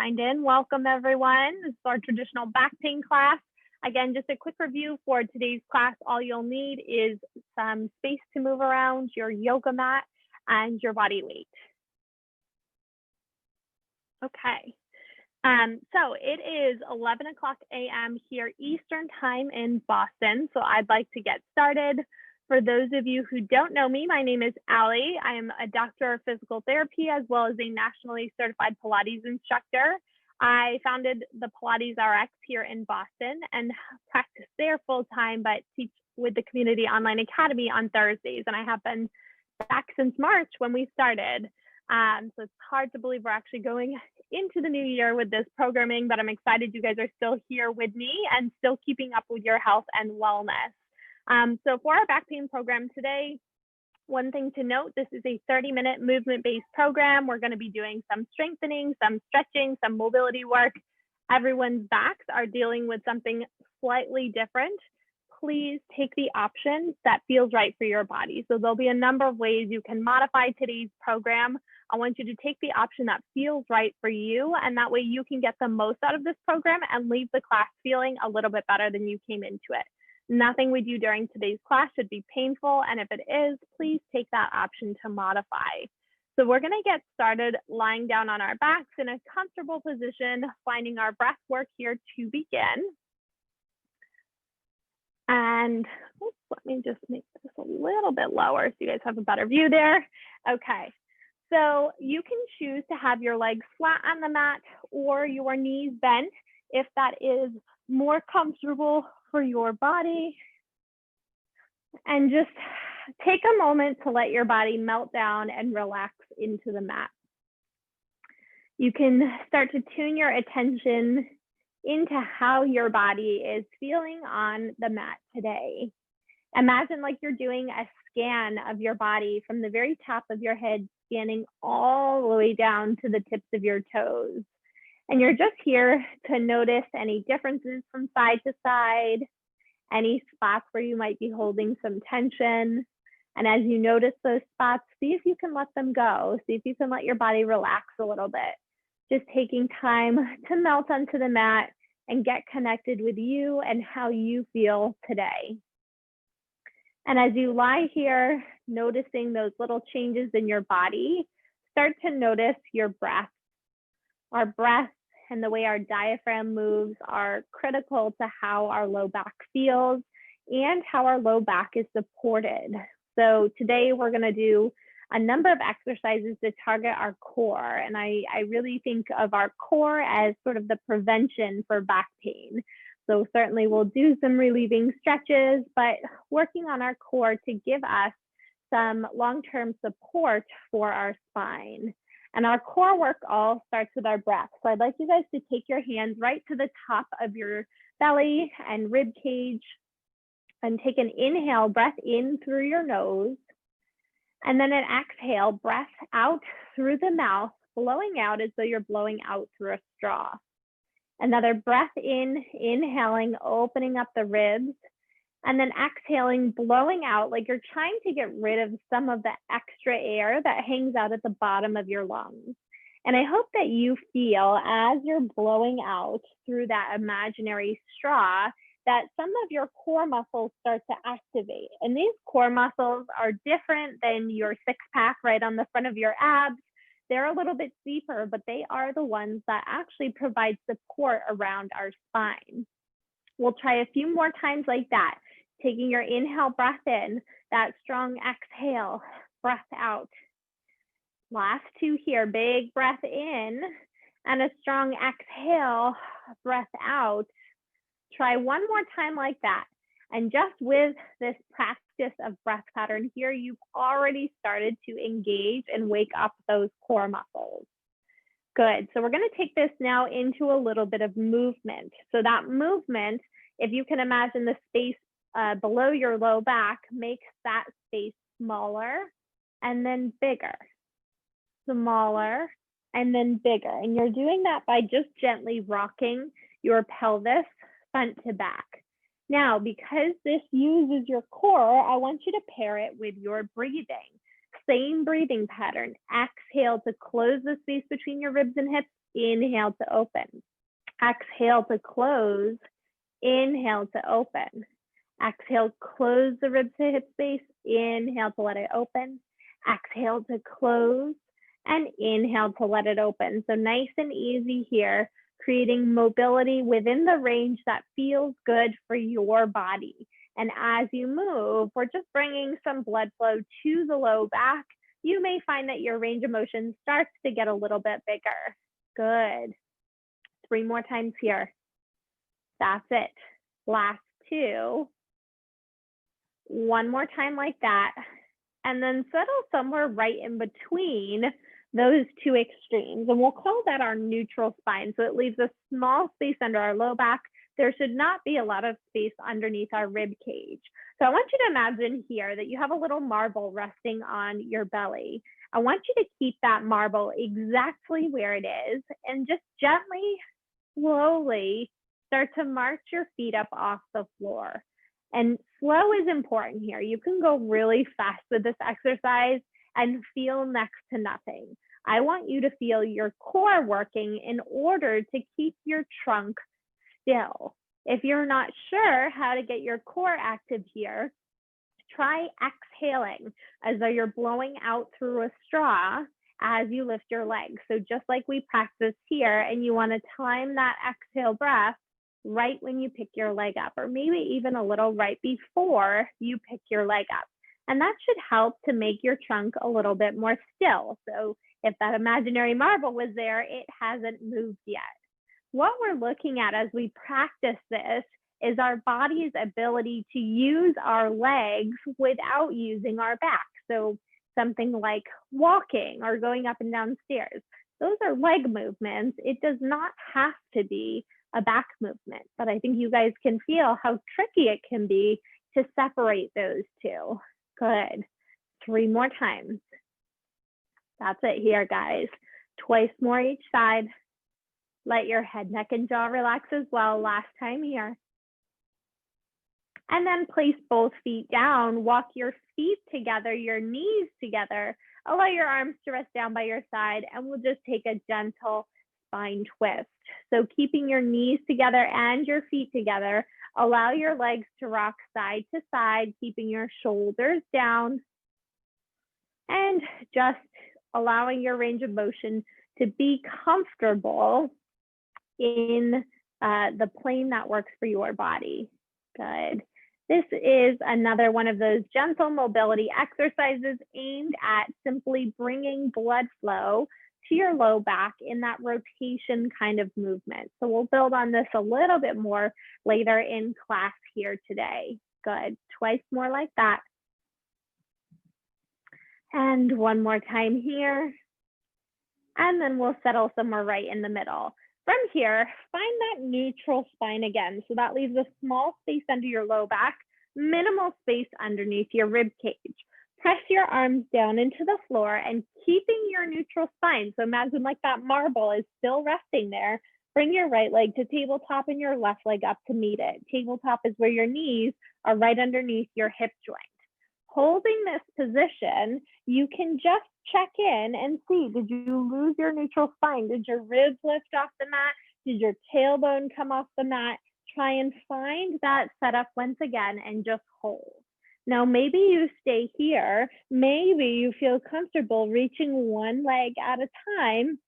signed in. Welcome everyone. This is our traditional back pain class. Again, just a quick review for today's class. All you'll need is some space to move around, your yoga mat, and your body weight. Okay. So it is 11 o'clock a.m. here Eastern time in Boston. So I'd like to get started. For those of you who don't know me, my name is Allie. I am a doctor of physical therapy as well as a nationally certified Pilates instructor. I founded the Pilates RX here in Boston and practice there full time, but teach with the Community Online Academy on Thursdays. And I have been back since March when we started. So it's hard to believe we're actually going into the new year with this programming, but I'm excited you guys are still here with me and still keeping up with your health and wellness. So for our back pain program today, one thing to note, this is a 30-minute movement-based program. We're going to be doing some strengthening, some stretching, some mobility work. Everyone's backs are dealing with something slightly different. Please take the option that feels right for your body. So there'll be a number of ways you can modify today's program. I want you to take the option that feels right for you, and that way you can get the most out of this program and leave the class feeling a little bit better than you came into it. Nothing we do during today's class should be painful, and if it is, please take that option to modify. So we're going to get started lying down on our backs in a comfortable position, finding our breath work here to begin. And let me just make this a little bit lower so you guys have a better view there. Okay, so you can choose to have your legs flat on the mat or your knees bent if that is more comfortable for your body. And just take a moment to let your body melt down and relax into the mat. You can start to tune your attention into how your body is feeling on the mat today. Imagine like you're doing a scan of your body from the very top of your head, scanning all the way down to the tips of your toes. And you're just here to notice any differences from side to side, any spots where you might be holding some tension. And as you notice those spots, see if you can let them go. See if you can let your body relax a little bit. Just taking time to melt onto the mat and get connected with you and how you feel today. And as you lie here, noticing those little changes in your body, start to notice your breath. Our breath and the way our diaphragm moves are critical to how our low back feels and how our low back is supported. So today we're going to do a number of exercises to target our core. And I really think of our core as sort of the prevention for back pain. So certainly we'll do some relieving stretches, but working on our core to give us some long-term support for our spine. And our core work all starts with our breath. So I'd like you guys to take your hands right to the top of your belly and rib cage and take an inhale, breath in through your nose. And then an exhale, breath out through the mouth, blowing out as though you're blowing out through a straw. Another breath in, inhaling, opening up the ribs. And then exhaling, blowing out like you're trying to get rid of some of the extra air that hangs out at the bottom of your lungs. And I hope that you feel as you're blowing out through that imaginary straw that some of your core muscles start to activate. And these core muscles are different than your six pack right on the front of your abs. They're a little bit deeper, but they are the ones that actually provide support around our spine. We'll try a few more times like that. Taking your inhale, breath in, that strong exhale, breath out. Last two here, big breath in and a strong exhale, breath out. Try one more time like that. And just with this practice of breath pattern here, you've already started to engage and wake up those core muscles. Good, so we're gonna take this now into a little bit of movement. So that movement, if you can imagine the space below your low back, makes that space smaller and then bigger, smaller and then bigger. And you're doing that by just gently rocking your pelvis front to back. Now, because this uses your core, I want you to pair it with your breathing. Same breathing pattern. Exhale to close the space between your ribs and hips. inhale to open. Exhale to close, inhale to open. Exhale, close the ribs to hip space, inhale to let it open. Exhale to close, and inhale to let it open. So nice and easy here, creating mobility within the range that feels good for your body. And as you move, we're just bringing some blood flow to the low back. You may find that your range of motion starts to get a little bit bigger. Good. 3 more times here. That's it. Last 2. 1 more time like that. And then settle somewhere right in between those 2 extremes. And we'll call that our neutral spine. So it leaves a small space under our low back. There should not be a lot of space underneath our rib cage. So I want you to imagine here that you have a little marble resting on your belly. I want you to keep that marble exactly where it is and just gently, slowly start to march your feet up off the floor. And slow is important here. You can go really fast with this exercise and feel next to nothing. I want you to feel your core working in order to keep your trunk still. If you're not sure how to get your core active here, try exhaling as though you're blowing out through a straw as you lift your legs. So just like we practiced here, and you want to time that exhale breath right when you pick your leg up, or maybe even a little right before you pick your leg up. And that should help to make your trunk a little bit more still. So if that imaginary marble was there, it hasn't moved yet. What we're looking at as we practice this is our body's ability to use our legs without using our back. So something like walking or going up and down stairs. Those are leg movements. It does not have to be a back movement, but I think you guys can feel how tricky it can be to separate those 2. Good. 3 more times. That's it here, guys. Twice more each side. Let your head, neck, and jaw relax as well. Last time here. And then place both feet down. Walk your feet together, your knees together. Allow your arms to rest down by your side, and we'll just take a gentle spine twist. So keeping your knees together and your feet together, allow your legs to rock side to side, keeping your shoulders down, and just allowing your range of motion to be comfortable in the plane that works for your body. Good. This is another one of those gentle mobility exercises aimed at simply bringing blood flow to your low back in that rotation kind of movement. So we'll build on this a little bit more later in class here today. Good. Twice more like that. And 1 more time here. And then we'll settle somewhere right in the middle. From here, find that neutral spine again. So that leaves a small space under your low back, minimal space underneath your rib cage. Press your arms down into the floor and keeping your neutral spine. So imagine like that marble is still resting there. Bring your right leg to tabletop and your left leg up to meet it. Tabletop is where your knees are right underneath your hip joint. Holding this position, you can just check in and see, did you lose your neutral spine? Did your ribs lift off the mat? Did your tailbone come off the mat? Try and find that setup once again and just hold. Now, maybe you stay here. Maybe you feel comfortable reaching one leg at a time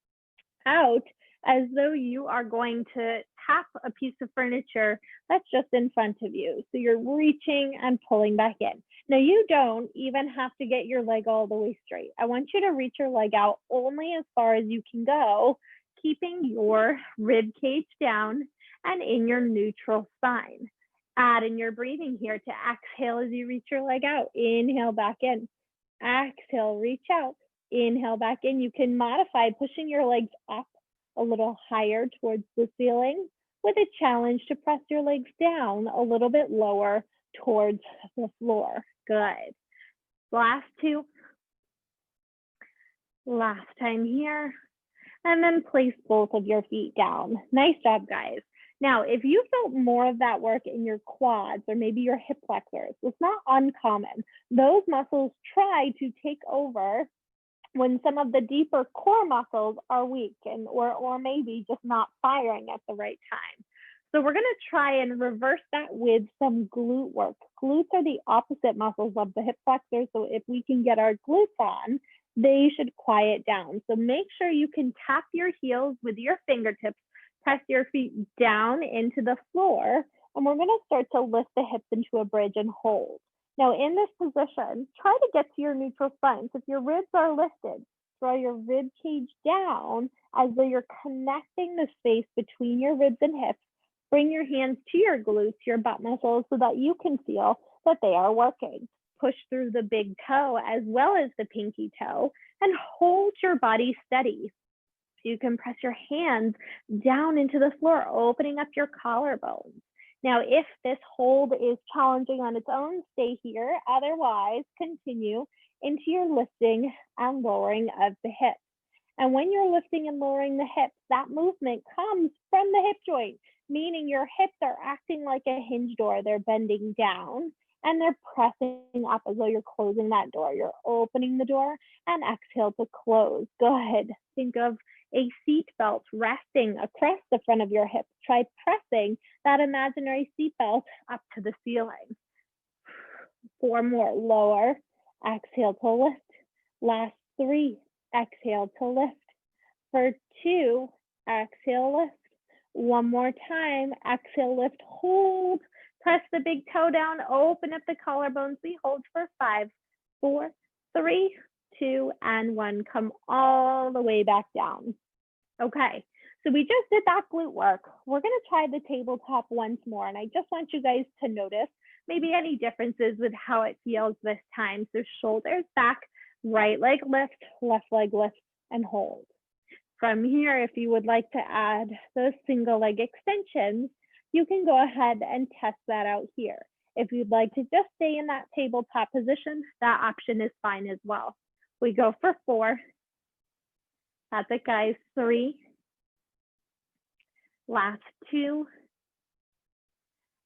out as though you are going to tap a piece of furniture that's just in front of you. So you're reaching and pulling back in. Now, you don't even have to get your leg all the way straight. I want you to reach your leg out only as far as you can go, keeping your rib cage down and in your neutral spine. Add in your breathing here to exhale as you reach your leg out. Inhale back in. Exhale, reach out. Inhale back in. You can modify pushing your legs up a little higher towards the ceiling with a challenge to press your legs down a little bit lower towards the floor. Good. Last 2. Last time here. And then place both of your feet down. Nice job, guys. Now, if you felt more of that work in your quads or maybe your hip flexors, it's not uncommon. Those muscles try to take over when some of the deeper core muscles are weak or maybe just not firing at the right time. So we're going to try and reverse that with some glute work. Glutes are the opposite muscles of the hip flexors. So if we can get our glutes on, they should quiet down. So make sure you can tap your heels with your fingertips, press your feet down into the floor, and we're going to start to lift the hips into a bridge and hold. Now in this position, try to get to your neutral spine. So if your ribs are lifted, draw your rib cage down as though you're connecting the space between your ribs and hips. Bring your hands to your glutes, your butt muscles, so that you can feel that they are working. Push through the big toe as well as the pinky toe and hold your body steady. So you can press your hands down into the floor, opening up your collarbones. Now, if this hold is challenging on its own, stay here. Otherwise, continue into your lifting and lowering of the hips. And when you're lifting and lowering the hips, that movement comes from the hip joint, meaning your hips are acting like a hinge door. They're bending down and they're pressing up as though you're closing that door. You're opening the door and exhale to close. Good. Think of a seat belt resting across the front of your hips. Try pressing that imaginary seat belt up to the ceiling. 4 more. Lower. Exhale to lift. Last 3. Exhale to lift. For 2, exhale, lift. 1 more time. Exhale, lift, hold. Press the big toe down, open up the collarbones. We hold for 5, 4, 3, 2, and 1. Come all the way back down. Okay, so we just did that glute work. We're going to try the tabletop once more, and I just want you guys to notice maybe any differences with how it feels this time. So shoulders back, right leg lift, left leg lift, and hold. From here, if you would like to add those single leg extensions, you can go ahead and test that out here. If you'd like to just stay in that tabletop position, that option is fine as well. We go for 4. That's it, guys. 3. Last 2.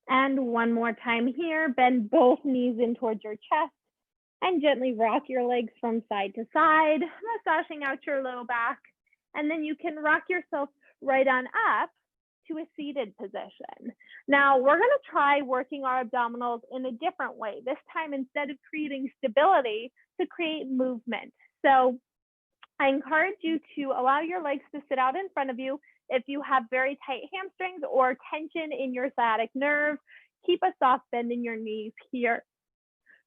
And 1 more time here. Bend both knees in towards your chest and gently rock your legs from side to side, massaging out your low back. And then you can rock yourself right on up to a seated position. Now we're going to try working our abdominals in a different way. This time, instead of creating stability, to create movement. So I encourage you to allow your legs to sit out in front of you. If you have very tight hamstrings or tension in your sciatic nerve, keep a soft bend in your knees here.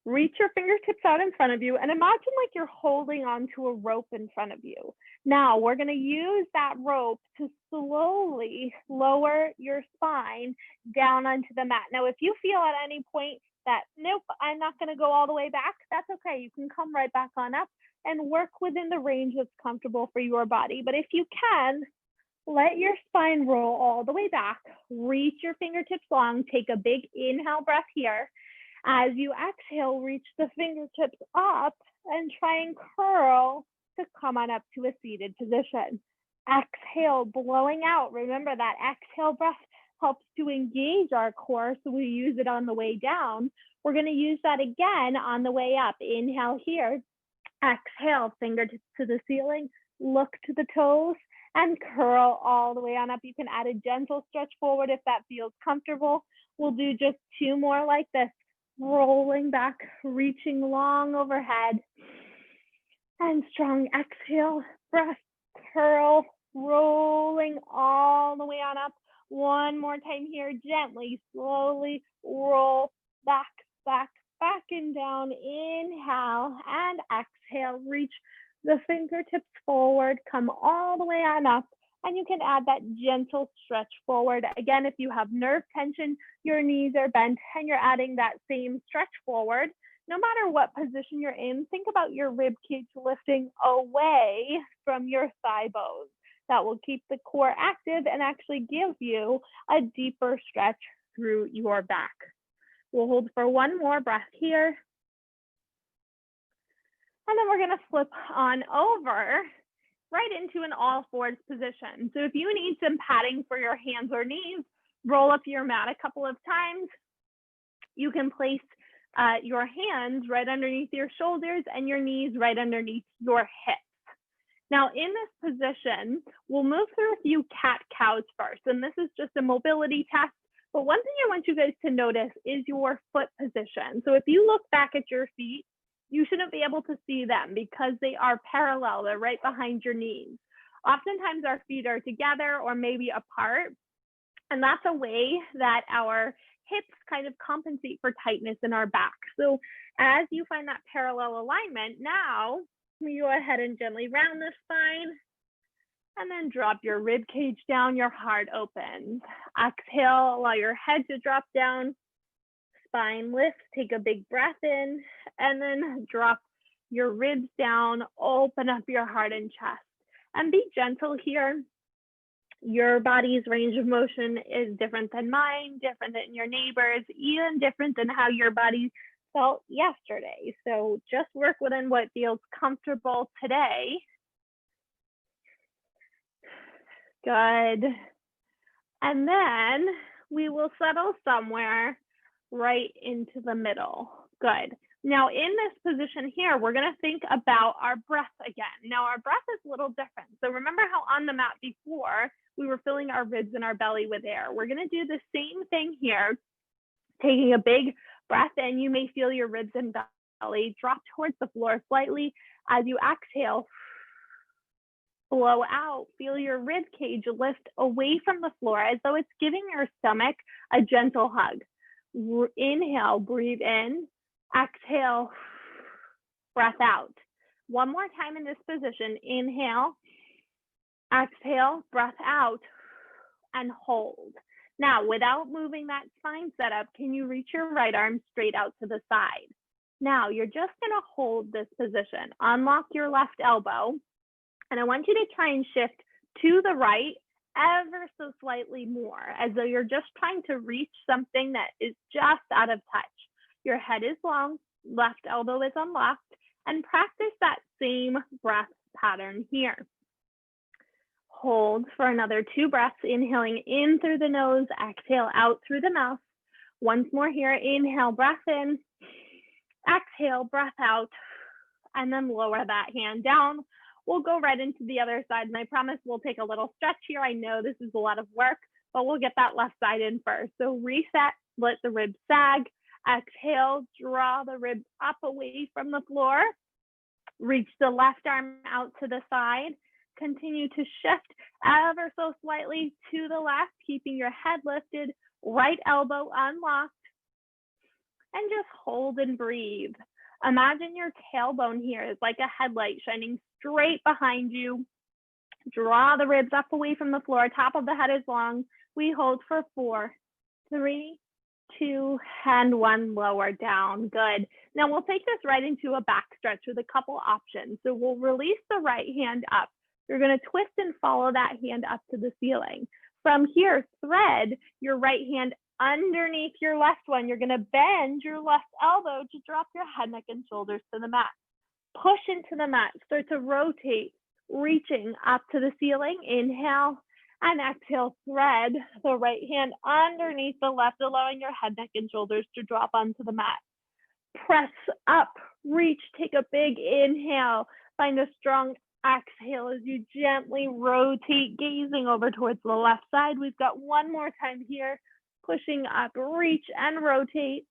Reach your fingertips out in front of you and imagine like you're holding onto a rope in front of you. Now we're going to use that rope to slowly lower your spine down onto the mat. Now, if you feel at any point that, nope, I'm not going to go all the way back, that's okay. You can come right back on up and work within the range that's comfortable for your body. But if you can, let your spine roll all the way back, reach your fingertips long, take a big inhale breath here. As you exhale, reach the fingertips up and try and curl to come on up to a seated position. Exhale, blowing out. Remember that exhale breath helps to engage our core, so we use it on the way down. We're going to use that again on the way up. Inhale here. Exhale, fingertips to the ceiling, look to the toes, and curl all the way on up. You can add a gentle stretch forward if that feels comfortable. We'll do just 2 more like this. Rolling back, reaching long overhead, and strong exhale, breath, curl, rolling all the way on up. 1 more time here, gently, slowly roll back, back, back and down. Inhale and exhale, reach the fingertips forward, come all the way on up. And you can add that gentle stretch forward. Again, if you have nerve tension, your knees are bent, and you're adding that same stretch forward. No matter what position you're in, think about your rib cage lifting away from your thigh bones. That will keep the core active and actually give you a deeper stretch through your back. We'll hold for 1 more breath here. And then we're going to flip on over right into an all fours position. So if you need some padding for your hands or knees, roll up your mat a couple of times. You can place your hands right underneath your shoulders and your knees right underneath your hips. Now in this position, we'll move through a few cat-cows first, and this is just a mobility test. But one thing I want you guys to notice is your foot position. So if you look back at your feet, you shouldn't be able to see them because they are parallel, they're right behind your knees. Oftentimes our feet are together or maybe apart, and that's a way that our hips kind of compensate for tightness in our back. So as you find that parallel alignment, now we go ahead and gently round the spine and then drop your rib cage down, your heart opens. Exhale, allow your head to drop down, spine lifts, take a big breath in, and then drop your ribs down, open up your heart and chest. And be gentle here. Your body's range of motion is different than mine, different than your neighbor's, even different than how your body felt yesterday. So just work within what feels comfortable today. Good. And then we will settle somewhere right into the middle. Good. Now in this position here, we're going to think about our breath again. Now our breath is a little different. So remember how on the mat before, we were filling our ribs and our belly with air. We're going to do the same thing here. Taking a big breath in, you may feel your ribs and belly drop towards the floor slightly. As you exhale, blow out, feel your rib cage lift away from the floor as though it's giving your stomach a gentle hug. Inhale, breathe in, exhale, breath out. One more time in this position, inhale, exhale, breath out, and hold. Now, without moving that spine setup, can you reach your right arm straight out to the side? Now, you're just gonna hold this position. Unlock your left elbow, and I want you to try and shift to the right ever so slightly more, as though you're just trying to reach something that is just out of touch. Your head is long, left elbow is unlocked, and practice that same breath pattern here. Hold for another 2 breaths, inhaling in through the nose, exhale out through the mouth. Once more here, inhale, breath in, exhale, breath out, and then lower that hand down. We'll go right into the other side, and I promise we'll take a little stretch here. I know this is a lot of work, but we'll get that left side in first. So reset, let the ribs sag, exhale, draw the ribs up away from the floor, reach the left arm out to the side, continue to shift ever so slightly to the left, keeping your head lifted, right elbow unlocked, and just hold and breathe. Imagine your tailbone here is like a headlight shining straight behind you. Draw the ribs up away from the floor, top of the head is long. We hold for 4, 3, 2, and 1, lower down. Good. Now we'll take this right into a back stretch with a couple options. So we'll release the right hand up. You're going to twist and follow that hand up to the ceiling. From here, thread your right hand underneath your left one. You're going to bend your left elbow to drop your head, neck, and shoulders to the mat. Push into the mat. Start to rotate, reaching up to the ceiling. Inhale and exhale. Thread the right hand underneath the left, allowing your head, neck, and shoulders to drop onto the mat. Press up, reach, take a big inhale. Find a strong exhale as you gently rotate, gazing over towards the left side. We've got one more time here. Pushing up, reach and rotate,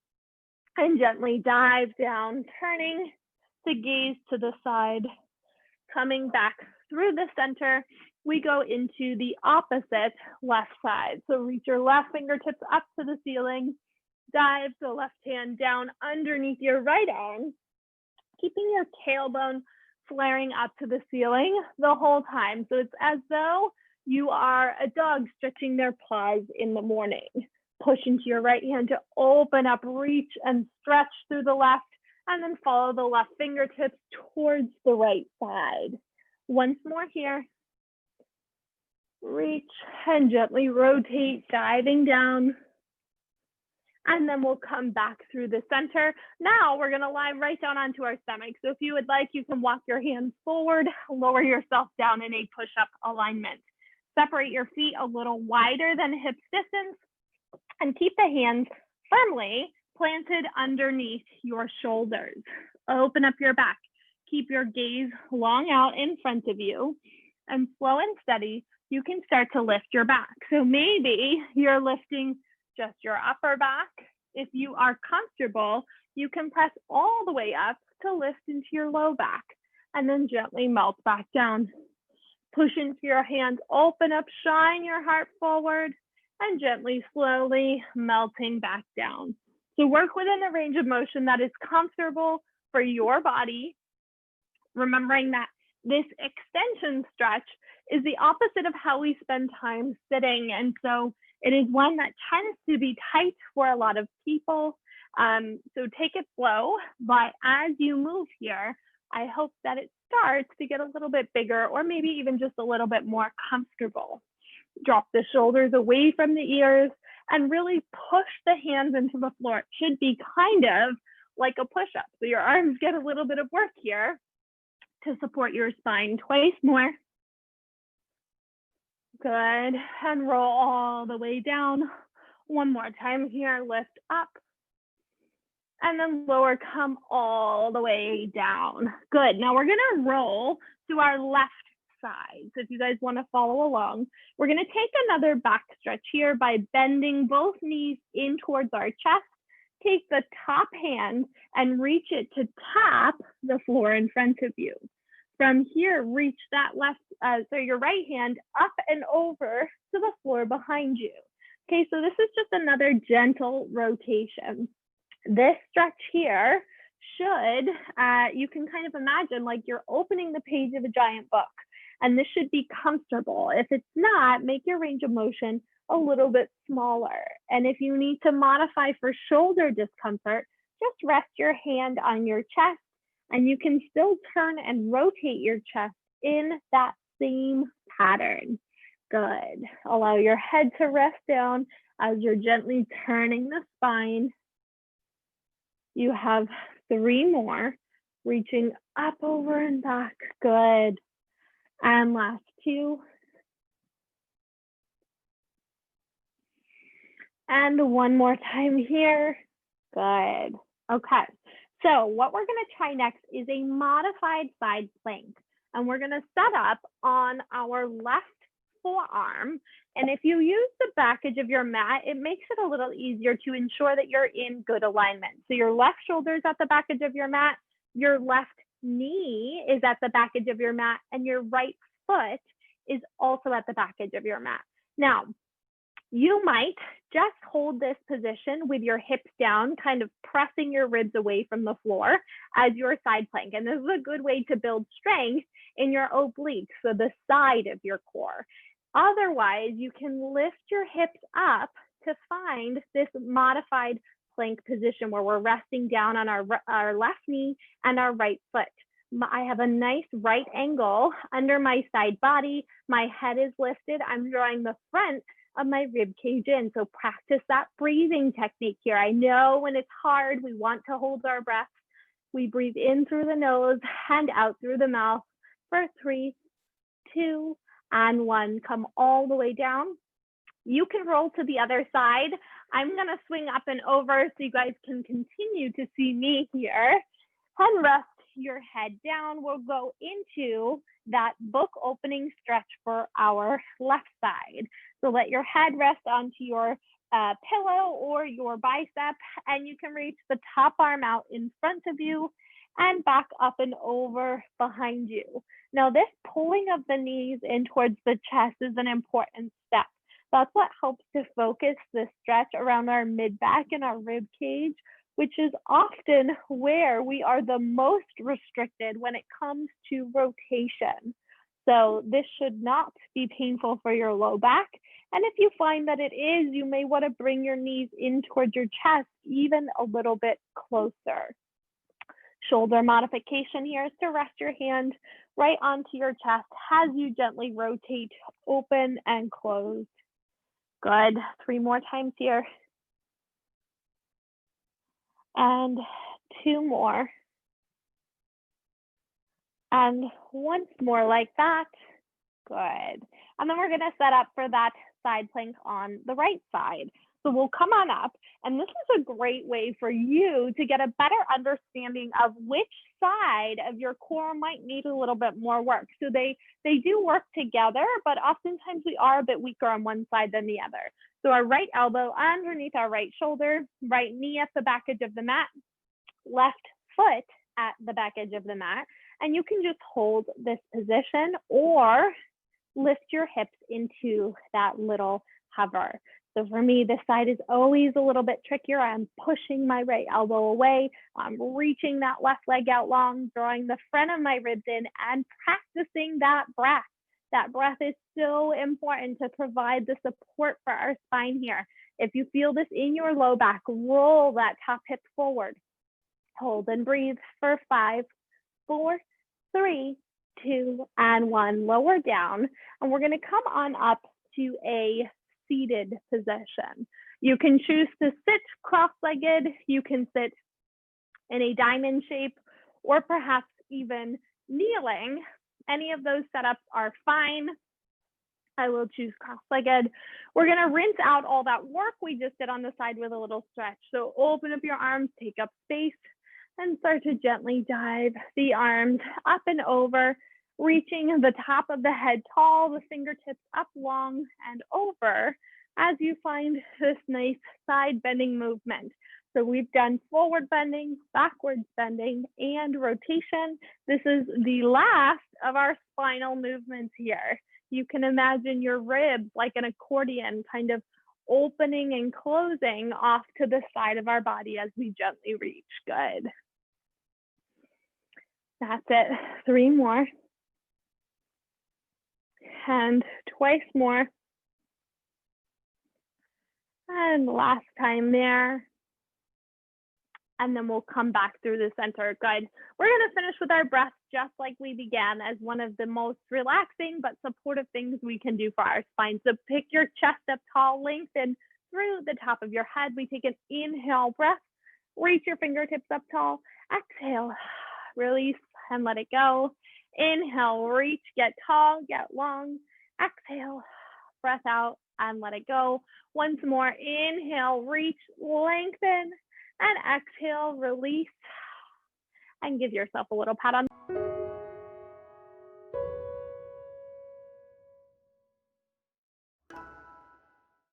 and gently dive down, turning to gaze to the side. Coming back through the center, we go into the opposite left side. So reach your left fingertips up to the ceiling, dive the left hand down underneath your right arm, keeping your tailbone flaring up to the ceiling the whole time. So it's as though you are a dog stretching their paws in the morning. Push into your right hand to open up, reach and stretch through the left, and then follow the left fingertips towards the right side. Once more here. Reach and gently rotate, diving down. And then we'll come back through the center. Now we're gonna lie right down onto our stomach. So if you would like, you can walk your hands forward, lower yourself down in a push-up alignment. Separate your feet a little wider than hip distance, and keep the hands firmly planted underneath your shoulders. Open up your back. keep your gaze long out in front of you, and slow and steady, you can start to lift your back. So maybe you're lifting just your upper back. If you are comfortable, you can press all the way up to lift into your low back and then gently melt back down. Push into your hands, open up, shine your heart forward, and gently, slowly melting back down. So work within the range of motion that is comfortable for your body, remembering that this extension stretch is the opposite of how we spend time sitting. And so it is one that tends to be tight for a lot of people. So take it slow, but as you move here, I hope that it starts to get a little bit bigger or maybe even just a little bit more comfortable. Drop the shoulders away from the ears and really push the hands into the floor. It should be kind of like a push-up. So your arms get a little bit of work here to support your spine. Twice more. Good. And roll all the way down. One more time here. Lift up. And then lower, come all the way down. Good. Now we're going to roll to our left side. So if you guys want to follow along, we're going to take another back stretch here by bending both knees in towards our chest. Take the top hand and reach it to tap the floor in front of you. From here, reach that your right hand up and over to the floor behind you. Okay, so this is just another gentle rotation. This stretch here should, you can kind of imagine like you're opening the page of a giant book, and this should be comfortable. If it's not, make your range of motion a little bit smaller. And if you need to modify for shoulder discomfort, just rest your hand on your chest, and you can still turn and rotate your chest in that same pattern. Good. Allow your head to rest down as you're gently turning the spine. You have 3 more, reaching up, over, and back. Good. And last 2. And one more time here. Good. Okay. So what we're going to try next is a modified side plank. And we're going to set up on our left forearm. And if you use the backage of your mat, it makes it a little easier to ensure that you're in good alignment. So your left shoulder is at the backage of your mat, your left knee is at the backage of your mat, and your right foot is also at the backage of your mat. Now, you might just hold this position with your hips down, kind of pressing your ribs away from the floor as your side plank. And this is a good way to build strength in your obliques, so the side of your core. Otherwise, you can lift your hips up to find this modified plank position where we're resting down on our left knee and our right foot. I have a nice right angle under my side body. My head is lifted. I'm drawing the front of my rib cage in. So practice that breathing technique here. I know when it's hard, we want to hold our breath. We breathe in through the nose and out through the mouth for 3, 2, and 1. Come all the way down. You can roll to the other side. I'm going to swing up and over so you guys can continue to see me here. And rest your head down. We'll go into that book opening stretch for our left side. So let your head rest onto your pillow or your bicep, and you can reach the top arm out in front of you and back up and over behind you. Now, this pulling of the knees in towards the chest is an important step. That's what helps to focus the stretch around our mid-back and our rib cage, which is often where we are the most restricted when it comes to rotation. So this should not be painful for your low back. And if you find that it is, you may want to bring your knees in towards your chest even a little bit closer. Shoulder modification here is to rest your hand right onto your chest as you gently rotate, open and close. Good. 3 more times here. And 2 more. And once more like that. Good. And then we're going to set up for that side plank on the right side. So we'll come on up, and this is a great way for you to get a better understanding of which side of your core might need a little bit more work. So they do work together, but oftentimes we are a bit weaker on one side than the other. So our right elbow underneath our right shoulder, right knee at the back edge of the mat, left foot at the back edge of the mat, and you can just hold this position or lift your hips into that little hover. So for me, this side is always a little bit trickier. I'm pushing my right elbow away. I'm reaching that left leg out long, drawing the front of my ribs in and practicing that breath. That breath is so important to provide the support for our spine here. If you feel this in your low back, roll that top hip forward. Hold and breathe for 5, 4, 3, 2, and 1. Lower down, and we're going to come on up to a seated position. You can choose to sit cross-legged, you can sit in a diamond shape, or perhaps even kneeling. Any of those setups are fine. I will choose cross-legged. We're going to rinse out all that work we just did on the side with a little stretch. So open up your arms, take up space, and start to gently dive the arms up and over, reaching the top of the head tall, the fingertips up long and over as you find this nice side bending movement. So we've done forward bending, backwards bending, and rotation. This is the last of our spinal movements here. You can imagine your ribs like an accordion kind of opening and closing off to the side of our body as we gently reach. Good. That's it. 3 more. And twice more. And last time there. And then we'll come back through the center. Good. We're going to finish with our breath just like we began, as one of the most relaxing but supportive things we can do for our spine. So pick your chest up tall, lengthen through the top of your head. We take an inhale breath, reach your fingertips up tall, exhale, release and let it go. Inhale, reach, get tall, get long, exhale, breath out and let it go. Once more, inhale, reach, lengthen, and exhale, release, and give yourself a little pat on